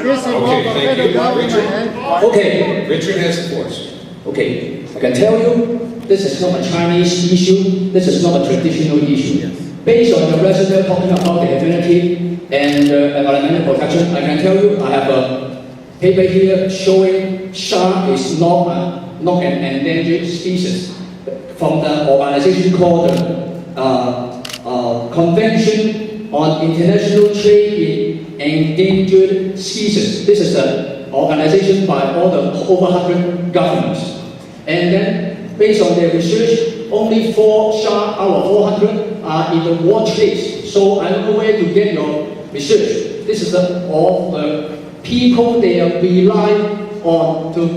Okay, thank you. Richard? Okay, Richard has the floor. okay. I can tell you, this is not a Chinese issue. This is not a traditional issue. Based on the resident talking about the amenity and environmental protection, I can tell you, I have a paper here showing shark is not an endangered species from the organization called Convention on International Trade in Endangered Species. This is an organization by all the over 100 governments. And then, based on their research, only 4 sharks out of 400 are in the watch list. So I don't know where to get your research. This is all the people they rely on to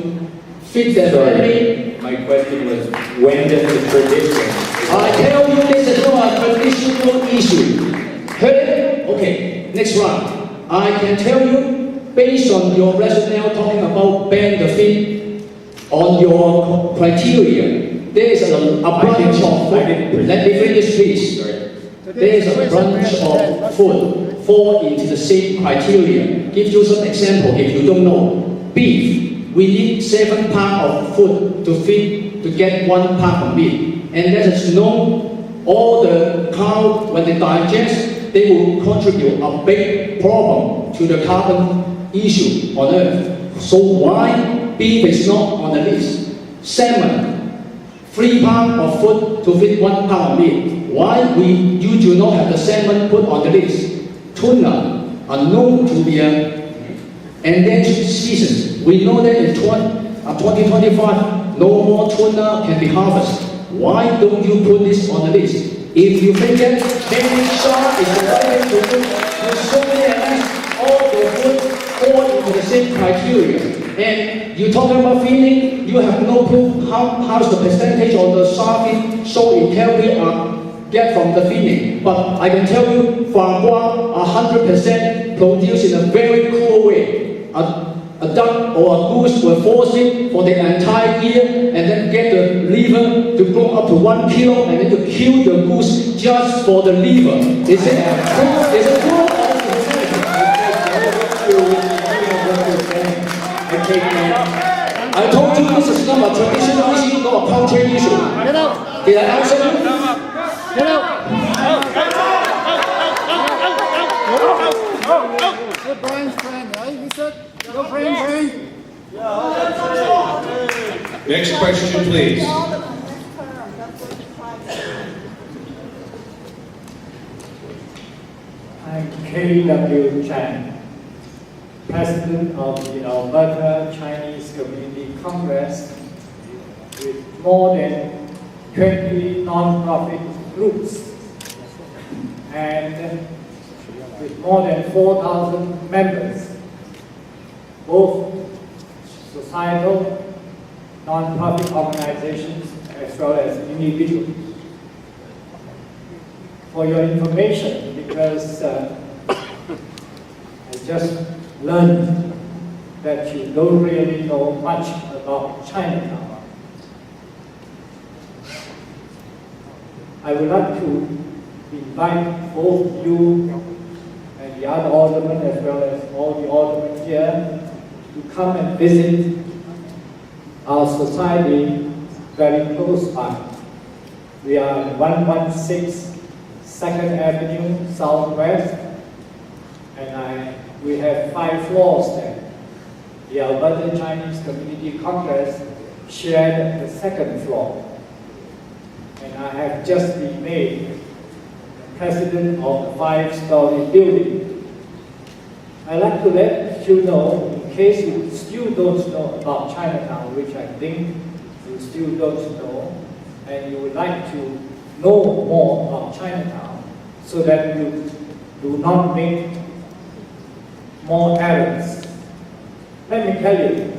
feed their family. My question was, when does the tradition? I tell you, this is not a traditional issue. Heard it? Okay, next round. I can tell you, based on your rationale talking about ban the feed, on your criteria, there is a bunch of food. Let me finish, please. There is a bunch of food fall into the same criteria. Give you some example if you don't know. Beef, we need 7 pounds of food to feed to get 1 pound of meat. And that is known, all the cow, when they digest, they will contribute a big problem to the carbon issue on Earth. So why beef is not on the list? Salmon, 3 pounds of food to feed 1 pound of meat. Why you do not have the salmon put on the list? Tuna are known to be an endangered species. We know that in 2025, no more tuna can be harvested. Why don't you put this on the list? If you think that maybe shark is related to food, you solely ask all the food fall into the same criteria. And you're talking about feeding, you have no proof how's the percentage of the shark feed sold in Calgary get from the feeding. But I can tell you, foie gras 100% produced in a very cruel way. A duck or a goose will force it for the entire year and then get the liver to grow up to 1 kilo and then to kill the goose just for the liver. Is it true? Is it true? I told you this is not a traditional issue, not a culture issue. Did I answer you? Get out! You're Brian's friend, right? You said you're Brian's friend? Next question, please. I'm K.W. Chan, President of the Alberta Chinese Community Congress, with more than 20 non-profit groups and with more than 4,000 members, both societal, non-profit organizations, as well as individuals. For your information, because I just learned that you don't really know much about Chinatown. I would like to invite both you and the other aldermen, as well as all the aldermen here, to come and visit our society very close by. We are at 116 2nd Avenue Southwest, and we have 5 floors there. The Alberta Chinese Community Congress shared the 2nd floor. And I have just been made president of the 5-story building. I'd like to let you know, in case you still don't know about Chinatown, which I think you still don't know, and you would like to know more about Chinatown, so that you do not make more errors. Let me tell you,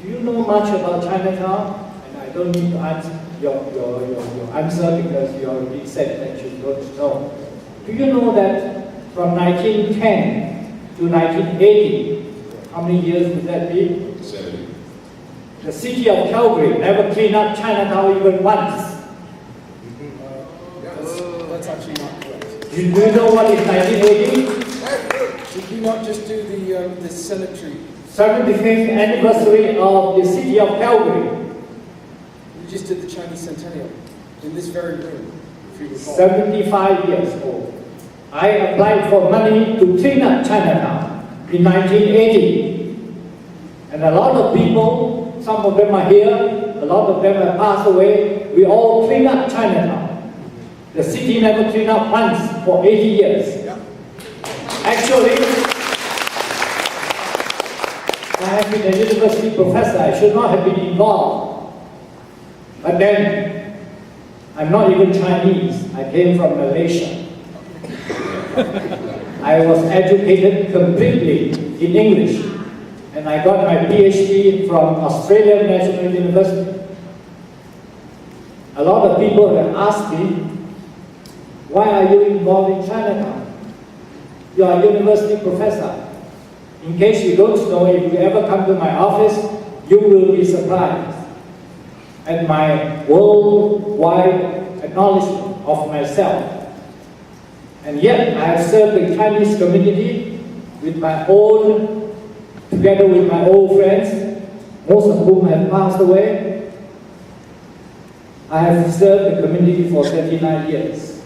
do you know much about Chinatown? I don't need to answer your answer because you already said that you don't know. Do you know that from 1910 to 1980, how many years would that be? 70. The city of Calgary never cleaned up Chinatown even once. That's actually not correct. Do you know what is 1980? He you not just do the cemetery? 75th anniversary of the city of Calgary. You just did the Chinese centennial in this very room, if you recall. 75 years old. I applied for money to clean up Chinatown in 1980. And a lot of people, some of them are here, a lot of them have passed away. We all clean up Chinatown. The city never cleaned up once for 80 years. Actually, I have been a university professor. I should not have been involved. But then, I'm not even Chinese. I came from Malaysia. I was educated completely in English. And I got my PhD from Australian National University. A lot of people have asked me, why are you involved in Chinatown? You are a university professor. In case you don't know, if you ever come to my office, you will be surprised at my worldwide acknowledgement of myself. And yet, I have served the Chinese community together with my old friends, most of whom have passed away. I have served the community for 39 years.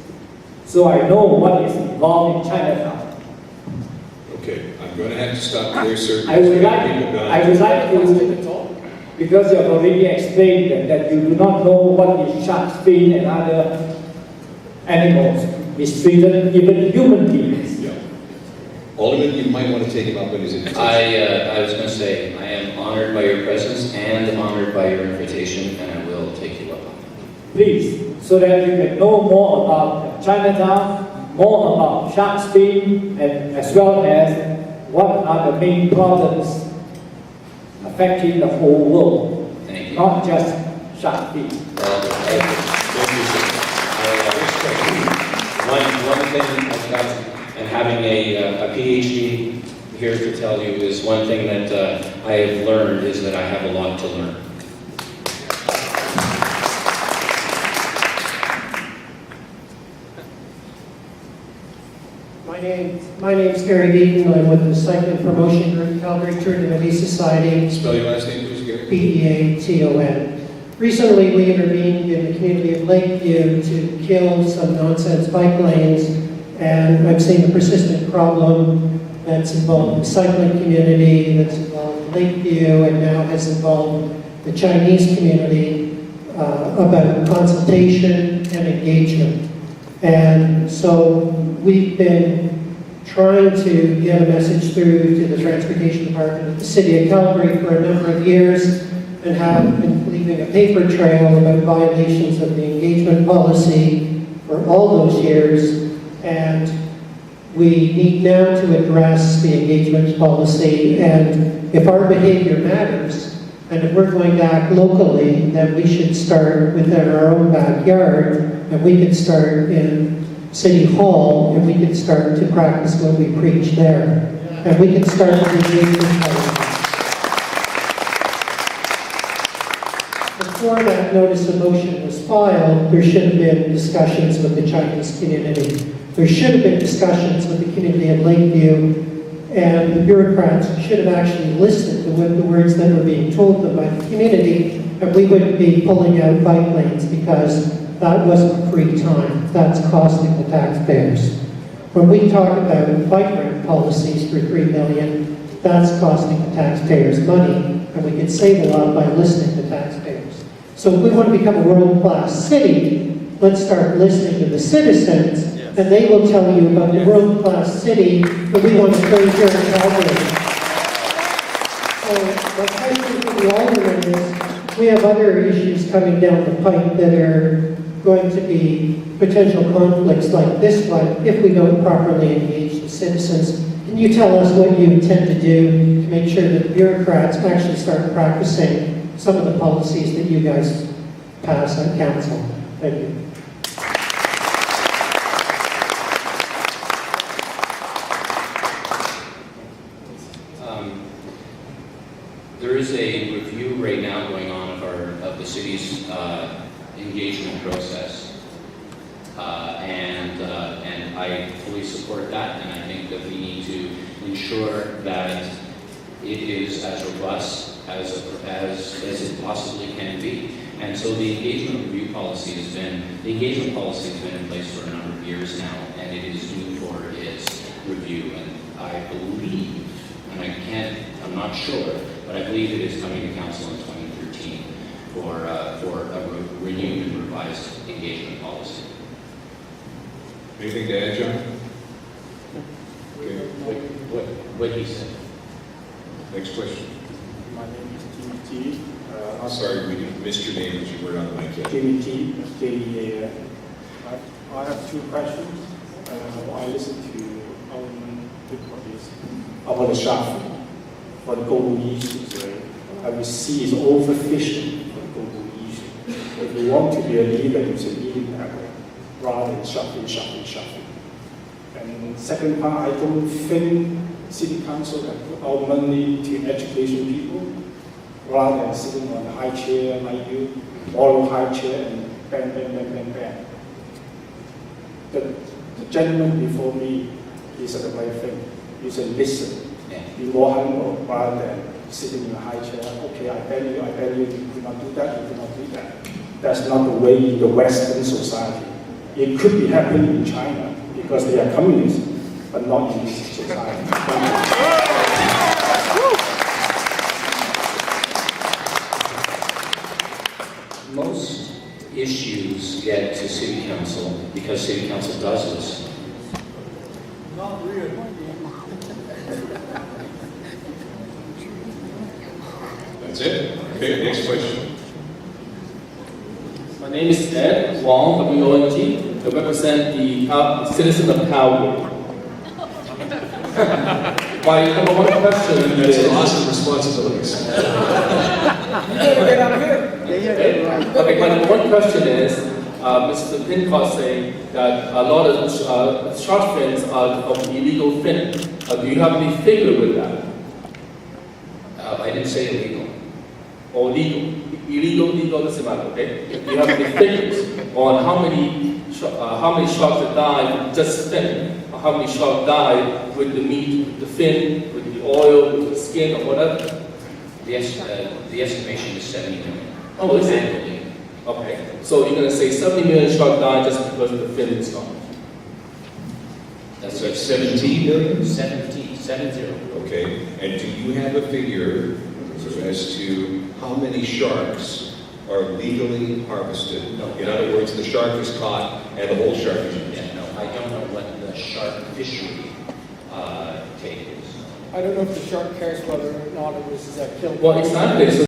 So I know what is involved in Chinatown. Okay, I'm going to have to stop there, sir. I would like to, because you have already explained that you do not know what is shark's fin and other animals mistreated, even human beings. Yeah. Alderman, you might want to take him up on his invitation. I was going to say, I am honored by your presence and honored by your invitation, and I will take you up on it. Please, so that you can know more about Chinatown, more about shark's fin, and as well as what are the main problems affecting the whole world, Thank you. not just shark fin. Thank you, sir. One thing about and having a PhD here to tell you is one thing that I have learned is that I have a lot to learn. My name's Gary Beaton. I'm with the Cycling Promotion Group, Calgary Tour Society. Spell your last name, please, Gary. Beaton. Recently, we intervened in the community of Lakeview to kill some nonsense bike lanes, and I've seen a persistent problem that's involved the cycling community, that's involved Lakeview, and now has involved the Chinese community about consultation and engagement. And so we've been trying to get a message through to the Transportation Department of the City of Calgary for a number of years, and have been leaving a paper trail about violations of the engagement policy for all those years. And we need now to address the engagement policy, and if our behavior matters, and if we're going to act locally, then we should start within our own backyard, and we can start in City Hall, and we can start to practice what we preach there. And we can start with the engagement policy. Before that notice of motion was filed, there should have been discussions with the Chinese community. There should have been discussions with the community of Lakeview, and the bureaucrats should have actually listened to what the words that were being told them by the community, and we wouldn't be pulling out bike lanes because that wasn't free time. That's costing the taxpayers. When we talk about bike ramp policies for $3 million, that's costing the taxpayers money, and we could save a lot by listening to taxpayers. So if we want to become a world-class city, let's start listening to the citizens, and they will tell you about the world-class city that we want to create here in Calgary. So my question to the alderman is, we have other issues coming down the pipe that are going to be potential conflicts like this one if we don't properly engage the citizens. Can you tell us what you intend to do to make sure that the bureaucrats actually start practicing some of the policies that you guys pass on council? Thank you. There is a review right now going on of the city's engagement process, and I fully support that, and I think that we need to ensure ensure that it is as robust as it possibly can be. And so the engagement review policy has been, the engagement policy has been in place for a number of years now, and it is due for its review. And I believe, and I'm not sure, but I believe it is coming to council in 2013 for a renewed and revised engagement policy. Anything to add, John? Okay, What he said. next question. My name is Jimmy T. I'm sorry, we missed your name, but you weren't on the mic yet. Jimmy T. I have two questions. I listened to Alderman Victor's about the shark for the global issues. We see is overfishing for the global issue. If you want to be a leader, you should lead that way, rather than shuffling. And second part, I don't think City Council can put our money to education people, rather than sitting on a high chair like you, borrow high chair and bang. The gentleman before me, he said the right thing. He said, listen, be more humble rather than sitting in a high chair. Okay, I beg you, you cannot do that. That's not the way in the Western society. It could be happening in China because they are communists, but not in this society. Most issues get to City Council because City Council does listen. Not really. That's it? Okay, next question. My name is Ed Wong, W-O-N-G. I represent the citizens of Calgary. My number one question That's is... awesome responsibilities. Okay, my number one question is, Mr. Pincott saying that a lot of shark fins are of illegal fin. Do you have any figure with that? I didn't say illegal. Or legal? Illegal doesn't matter, okay? Do you have any figures on how many sharks that die with just fin? Or how many sharks die with the meat, with the fin, with the oil, with the skin, or whatever? The estimation is 70 million. Oh, is it? Annually. Okay, so you're going to say 70 million sharks die just because the fin is gone? That's That's 17 million? 70. Okay, and do you have a figure as to how many sharks are legally harvested? No. In other words, the shark is caught and the whole shark is used. Yeah, no, I don't know what the shark fishery take is. I don't know if the shark cares whether or not it was killed. Well, exactly. So